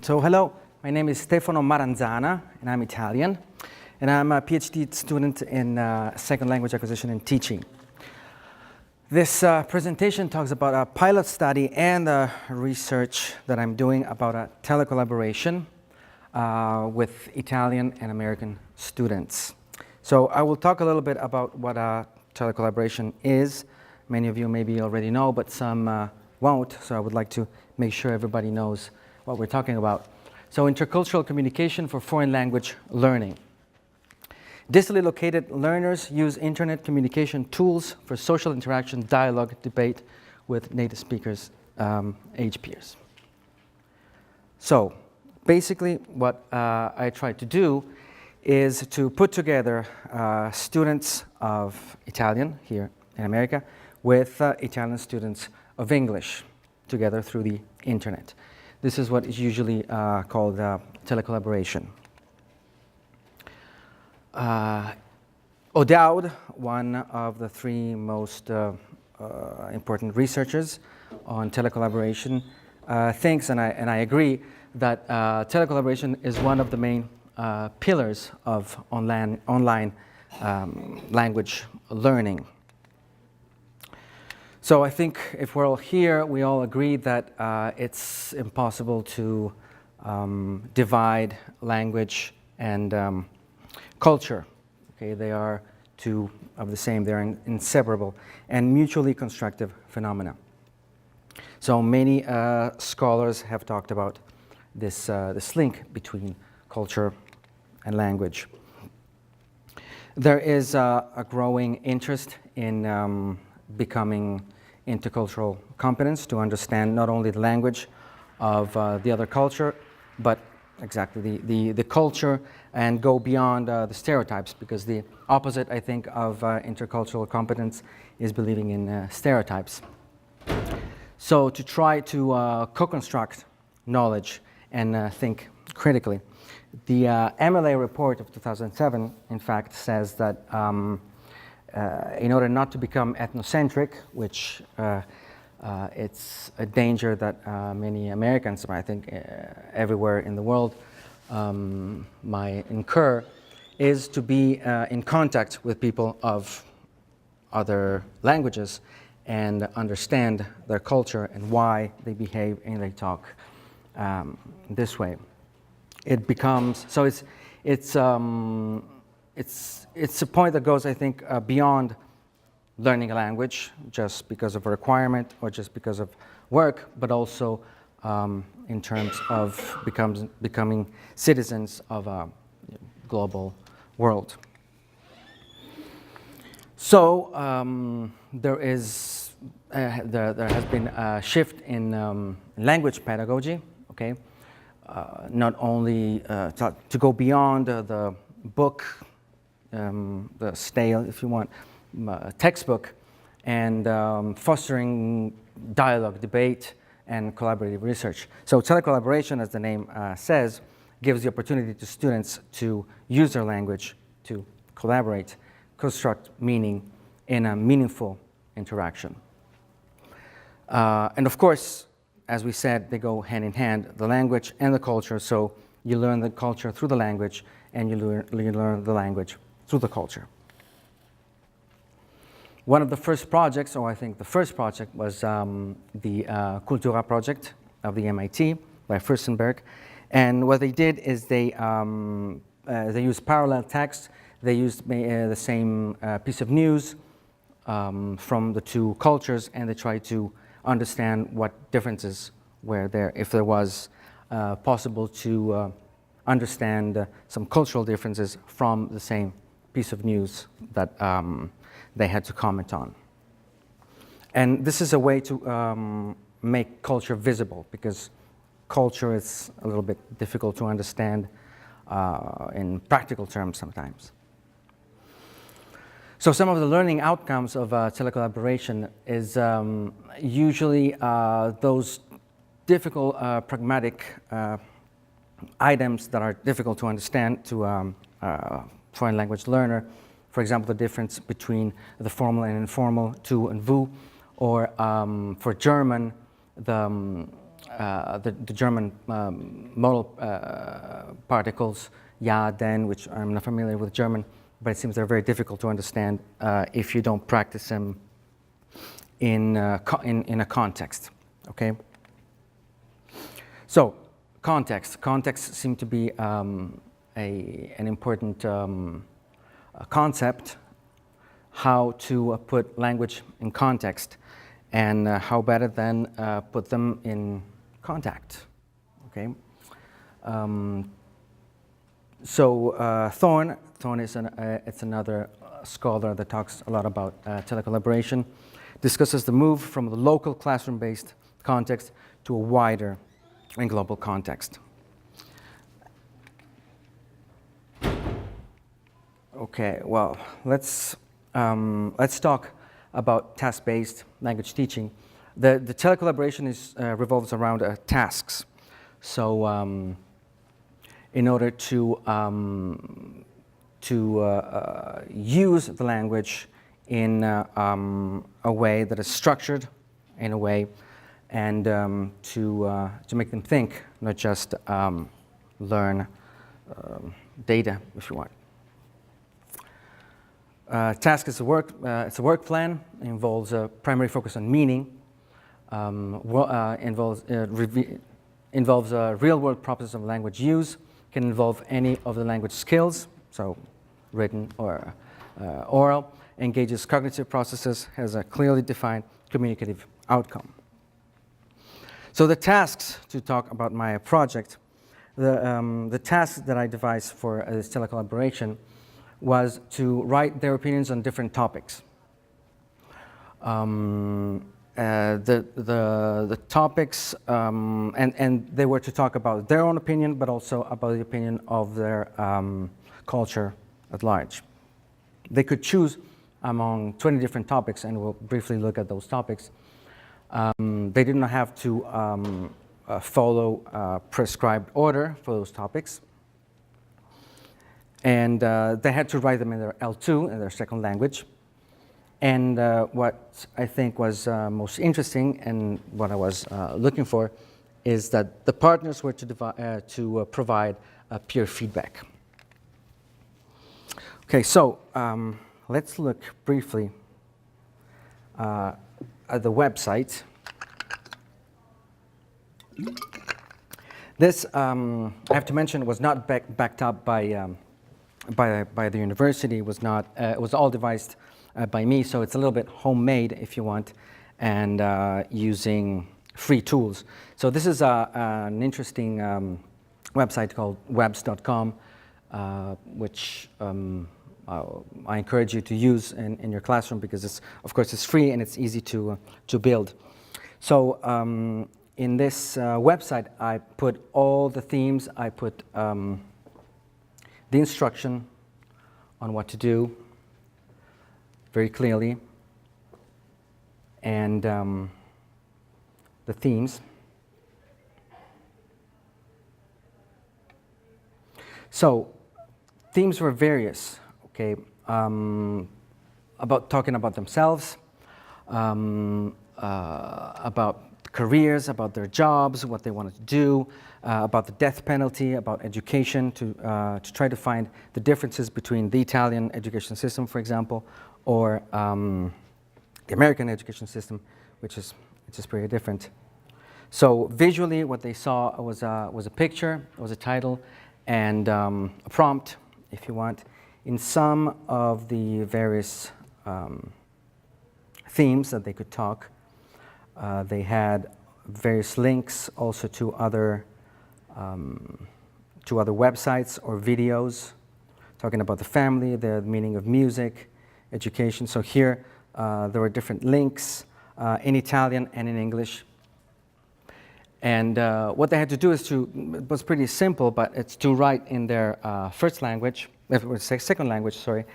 So hello, my name is Stefano Maranzana, and I'm Italian, and I'm a PhD student in second language acquisition and teaching. This presentation talks about a pilot study and research that I'm doing about a telecollaboration with Italian and American students. So I will talk a little bit about what a telecollaboration is. Many of you maybe already know, but some won't, so I would like to make sure everybody knows what we're talking about. So intercultural communication for foreign language learning. Distantly located learners use internet communication tools for social interaction, dialogue, debate with native speakers, age peers. So basically what I tried to do is to put together students of Italian here in America with Italian students of English together through the internet. This is what is usually called telecollaboration. O'Dowd, one of the three most important researchers on telecollaboration, thinks, and I agree, that telecollaboration is one of the main pillars of online language learning. So I think if we're all here, we all agree that it's impossible to divide language and culture. Okay, they are two of the same. They're inseparable and mutually constructive phenomena. So many scholars have talked about this link between culture and language. There is a growing interest in becoming intercultural competence to understand not only the language of the other culture, but exactly the culture, and go beyond the stereotypes, because the opposite, I think, of intercultural competence is believing in stereotypes. So to try to co-construct knowledge and think critically. The MLA report of 2007, in fact, says that in order not to become ethnocentric, which it's a danger that many Americans, I think everywhere in the world, might incur, is to be in contact with people of other languages and understand their culture and why they behave and they talk this way. It becomes, so it's a point that goes, I think, beyond learning a language just because of a requirement or just because of work, but also in terms of becoming citizens of a global world. So there has been a shift in language pedagogy. Okay, not only to go beyond the book. The stale, if you want, textbook, and fostering dialogue, debate, and collaborative research. So telecollaboration, as the name says, gives the opportunity to students to use their language to collaborate, construct meaning in a meaningful interaction. And of course, as we said, they go hand in hand, the language and the culture. So you learn the culture through the language, and you learn the language through the culture. One of the first projects, or I think the first project, was the Cultura project of the MIT by Furstenberg. And what they did is they used parallel text. They used the same piece of news from the two cultures, and they tried to understand what differences were there, if there was possible to understand some cultural differences from the same piece of news that they had to comment on. And this is a way to make culture visible, because culture is a little bit difficult to understand in practical terms sometimes. So some of the learning outcomes of telecollaboration is usually those difficult, pragmatic items that are difficult to understand to foreign language learner. For example, the difference between the formal and informal, tu and vous, or for German, the the German modal particles, ja, den, which I'm not familiar with German, but it seems they're very difficult to understand if you don't practice them in a context, okay? So, context. Context seemed to be an important concept, how to put language in context, and how better than put them in contact, okay? Thorne is it's another scholar that talks a lot about telecollaboration, discusses the move from the local classroom-based context to a wider and global context. Okay, well, let's talk about task-based language teaching. The telecollaboration revolves around tasks. So, in order to use the language in a way that is structured, in a way, and to make them think, not just learn data, if you want. Task is it's a work plan. It involves a primary focus on meaning. Involves real-world process of language use. Can involve any of the language skills, so written or oral. Engages cognitive processes. Has a clearly defined communicative outcome. So the tasks, to talk about my project, the tasks that I devised for this telecollaboration was to write their opinions on different topics. The topics, and they were to talk about their own opinion, but also about the opinion of their culture at large. They could choose among 20 different topics, and we'll briefly look at those topics. They did not have to follow a prescribed order for those topics. And they had to write them in their L2, in their second language. And what I think was most interesting, and what I was looking for, is that the partners were to provide peer feedback. Okay, so let's look briefly at the website. This, I have to mention, was not backed up by the university. It was not. It was all devised by me, so it's a little bit homemade, if you want, and using free tools. So this is an interesting website called webs.com, which I encourage you to use in your classroom because it's, of course, it's free and it's easy to build. So in this website, I put all the themes. I put the instruction on what to do very clearly, and the themes. So themes were various, okay, about talking about themselves, about careers, about their jobs, what they wanted to do, about the death penalty, about education, to try to find the differences between the Italian education system, for example, or the American education system, which is pretty different. So visually, what they saw was a picture, was a title, and a prompt, if you want. In some of the various themes that they could talk, they had various links also to other websites or videos talking about the family, the meaning of music, education. So here there were different links in Italian and in English. And what they had to do it was pretty simple, but it's to write in their first language, second language, sorry,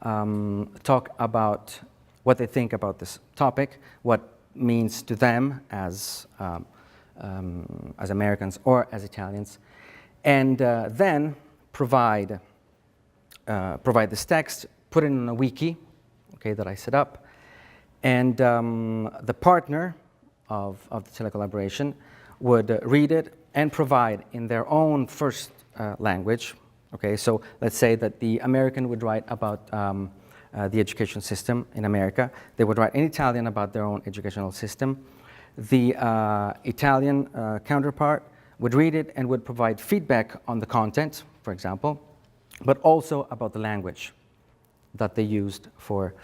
talk about what they think about this topic, what means to them as Americans or as Italians, and then provide this text, put it in a wiki, okay, that I set up, and the partner of the telecollaboration would read it and provide in their own first language. Okay, so let's say that the American would write about the education system in America. They would write in Italian about their own educational system. The Italian counterpart would read it and would provide feedback on the content, for example, but also about the language that they used for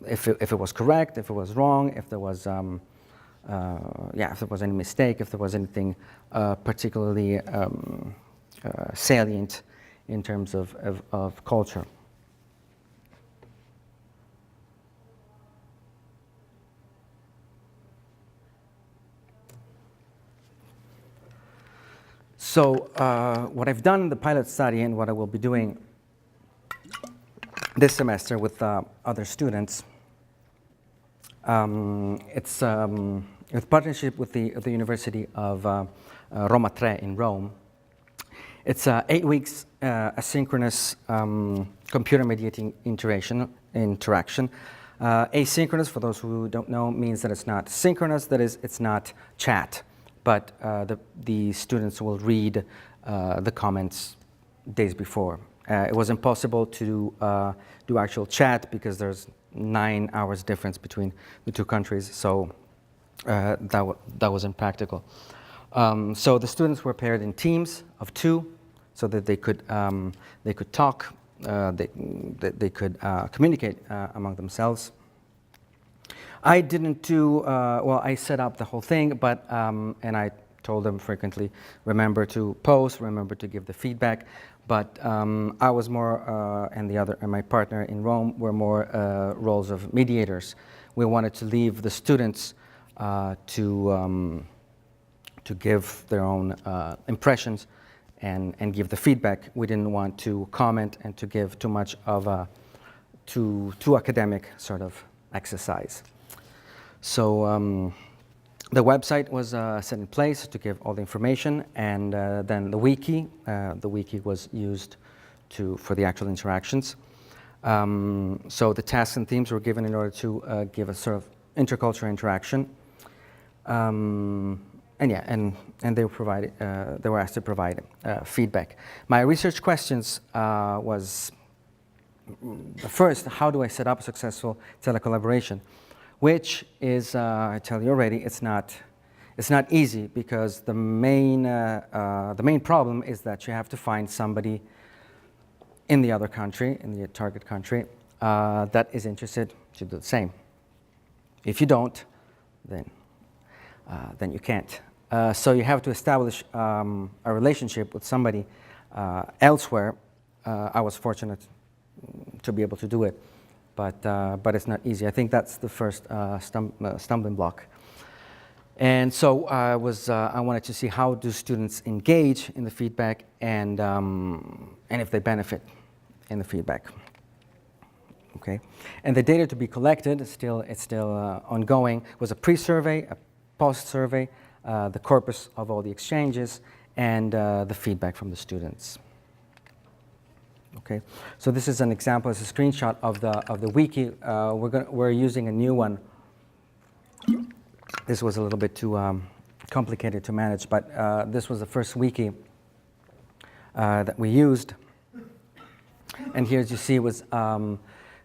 if it was correct, if it was wrong, if there was if there was any mistake, if there was anything particularly salient in terms of culture. So what I've done in the pilot study and what I will be doing this semester with other students, it's with partnership with the University of Roma 3 in Rome. It's 8 weeks asynchronous computer-mediated interaction. Asynchronous, for those who don't know, means that it's not synchronous, that is, it's not chat, but the students will read the comments days before. It was impossible to do actual chat because there's 9 hours difference between the two countries, so that was impractical. So the students were paired in teams of 2, so that they could talk, they could communicate among themselves. I didn't do well. I set up the whole thing, but and I told them frequently, remember to post, remember to give the feedback. But I was more, and my partner in Rome were more roles of mediators. We wanted to leave the students to give their own impressions and give the feedback. We didn't want to comment and to give too much of a too academic sort of exercise. So the website was set in place to give all the information, and then the wiki was used for the actual interactions. So the tasks and themes were given in order to give a sort of intercultural interaction. And they were asked to provide feedback. My research questions was first, how do I set up a successful telecollaboration? Which is, I tell you already, it's not easy, because the main problem is that you have to find somebody in the other country, in the target country, that is interested to do the same. If you don't, then you can't. So you have to establish a relationship with somebody elsewhere. I was fortunate to be able to do it, but it's not easy. I think that's the first stumbling block. And so I wanted to see how do students engage in the feedback, and if they benefit in the feedback. Okay, and the data to be collected it's still ongoing. Was a pre-survey, a post-survey, the corpus of all the exchanges, and the feedback from the students. Okay, so this is an example. It's a screenshot of the wiki. We're using a new one. This was a little bit too complicated to manage, but this was the first wiki that we used. And here, as you see, was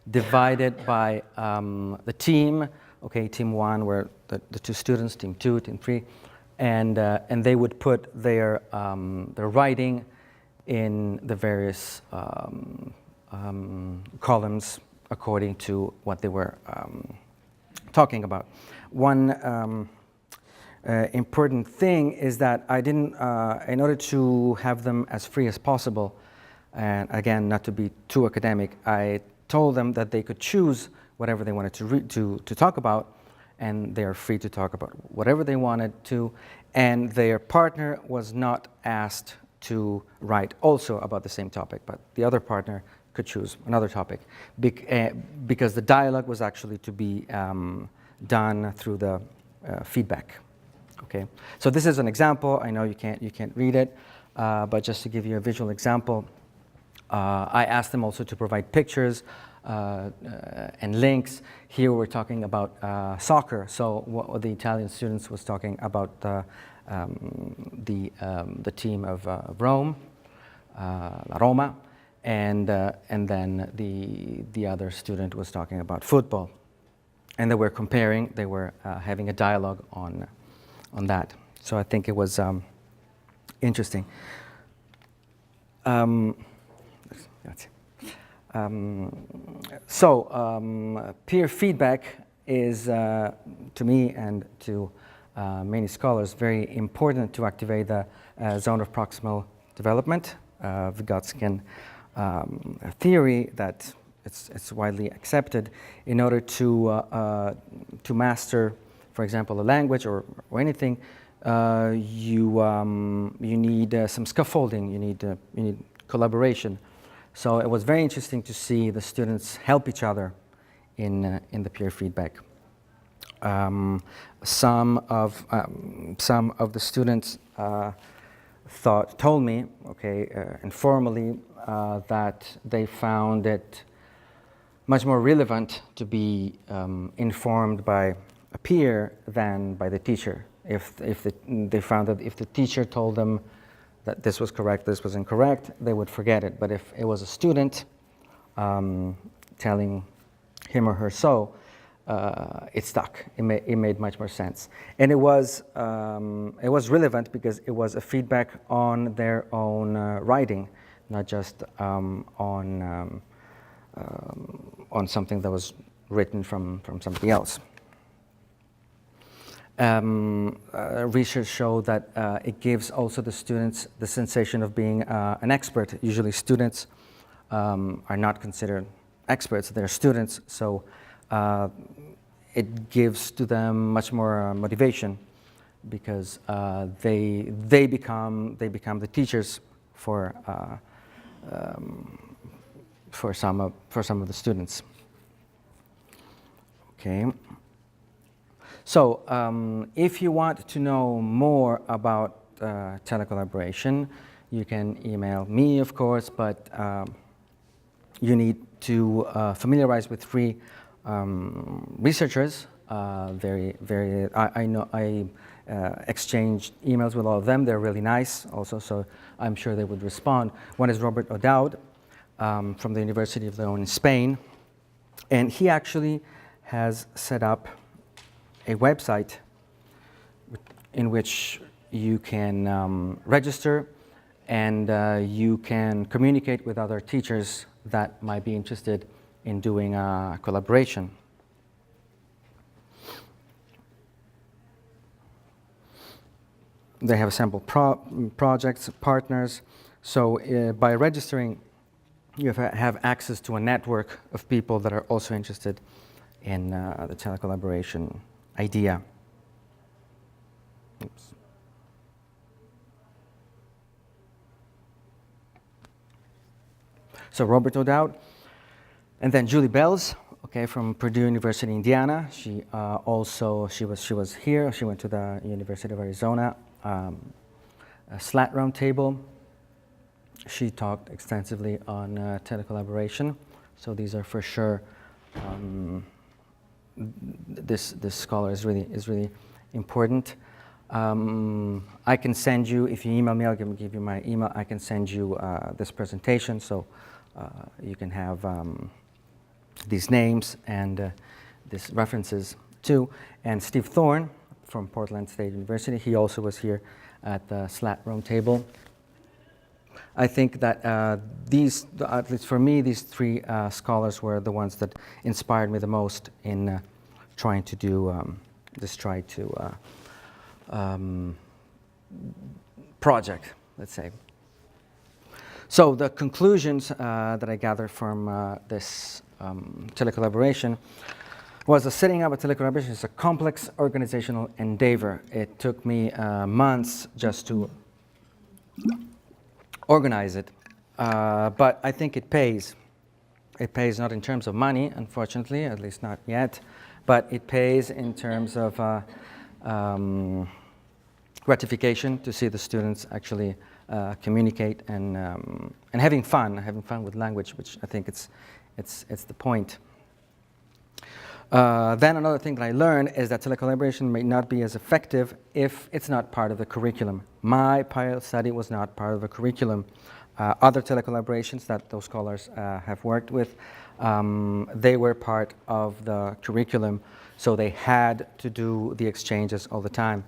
divided by the team. Okay, team 1 were the 2 students, team 2, team 3, and they would put their writing in the various columns according to what they were talking about. One important thing is that I didn't, in order to have them as free as possible, and again, not to be too academic, I told them that they could choose whatever they wanted to talk about, and they are free to talk about whatever they wanted to, and their partner was not asked to write also about the same topic, but the other partner could choose another topic, because the dialogue was actually to be done through the feedback. Okay, so this is an example. I know you can't read it, but just to give you a visual example, I asked them also to provide pictures and links. Here we're talking about soccer. So what the Italian students was talking about the team of Rome, La Roma, and then the other student was talking about football. And they were comparing, they were having a dialogue on that. So I think it was interesting. Peer feedback is, to me and to many scholars, very important to activate the zone of proximal development, Vygotskian theory that it's widely accepted. In order to master, for example, a language or anything, you need some scaffolding. You need collaboration. So it was very interesting to see the students help each other in the peer feedback. Some of the students told me, informally, that they found it much more relevant to be informed by a peer than by the teacher. They found that if the teacher told them that this was correct, this was incorrect, they would forget it. But if it was a student telling him or her so, it stuck. It made much more sense, and it was relevant because it was a feedback on their own writing, not just on something that was written from somebody else. Research showed that it gives also the students the sensation of being an expert. Usually students are not considered experts, they're students, so it gives to them much more motivation because they become the teachers for some of the students. Okay. So if you want to know more about telecollaboration, you can email me, of course, but you need to familiarize with three researchers. I exchanged emails with all of them. They're really nice also, so I'm sure they would respond. One is Robert O'Dowd from the University of León in Spain, and he actually has set up a website in which you can register and you can communicate with other teachers that might be interested in doing a collaboration. They have sample projects, partners. So by registering, you have access to a network of people that are also interested in the telecollaboration idea. Oops. So Robert O'Dowd, and then Julie Belz, from Purdue University, Indiana. She was here. She went to the University of Arizona, a SLAT roundtable. She talked extensively on telecollaboration. So these are for sure. This scholar is really important. I can send you, if you email me, I'll give you my email. I can send you this presentation, so you can have these names and these references too. And Steve Thorne from Portland State University, he also was here at the SLAT roundtable. I think that these, at least for me, these three scholars were the ones that inspired me the most in trying to do this project, let's say. So the conclusions that I gathered from this telecollaboration was that setting up a telecollaboration is a complex organizational endeavor. It took me months just to organize it, but I think it pays. It pays not in terms of money, unfortunately, at least not yet, but it pays in terms of gratification to see the students actually communicate and having fun with language, which I think it's the point. Then another thing that I learned is that telecollaboration may not be as effective if it's not part of the curriculum. My pilot study was not part of the curriculum. Other telecollaborations that those scholars have worked with, they were part of the curriculum, so they had to do the exchanges all the time.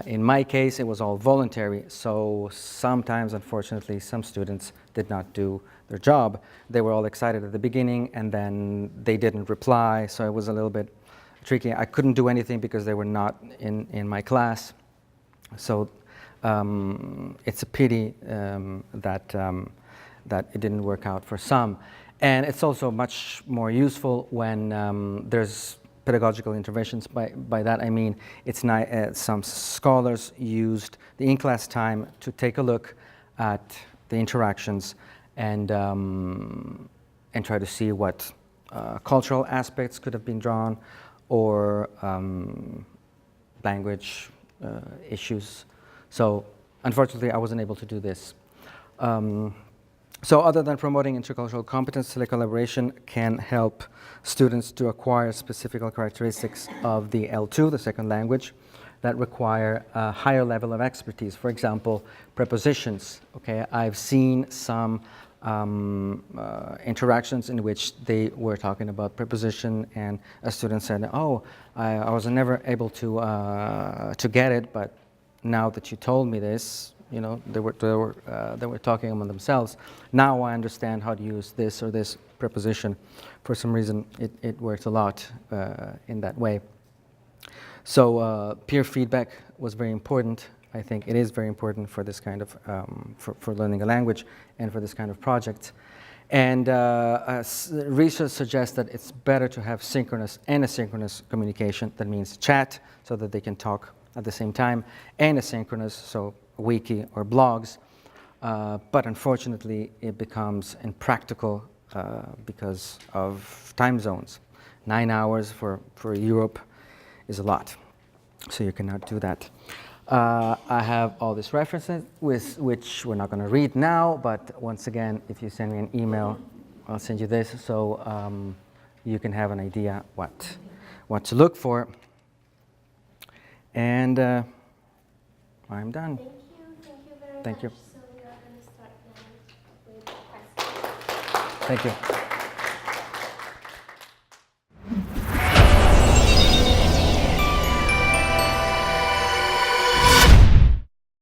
In my case, it was all voluntary, so sometimes, unfortunately, some students did not do their job. They were all excited at the beginning, and then they didn't reply, so it was a little bit tricky. I couldn't do anything because they were not in my class. So it's a pity that it didn't work out for some. And it's also much more useful when there's pedagogical interventions. By that I mean some scholars used the in-class time to take a look at the interactions and try to see what cultural aspects could have been drawn, or language issues. So unfortunately I wasn't able to do this. So other than promoting intercultural competence, telecollaboration can help students to acquire specific characteristics of the L2, the second language, that require a higher level of expertise. For example, prepositions. Okay, I've seen some interactions in which they were talking about preposition, and a student said, "Oh, I was never able to get it, but now that you told me this." You know, they were talking among themselves. Now I understand how to use this or this preposition. For some reason, it worked a lot in that way. So peer feedback was very important. I think it is very important for this kind of, for learning a language and for this kind of project. And research suggests that it's better to have synchronous and asynchronous communication. That means chat, so that they can talk at the same time, and asynchronous, so wiki or blogs, but unfortunately it becomes impractical because of time zones. 9 hours for Europe is a lot, so you cannot do that. I have all these references which we're not going to read now, but once again, if you send me an email, I'll send you this, so you can have an idea what to look for. And I'm done. Thank you very much. Thank you. So we are going to start now with questions. Thank you.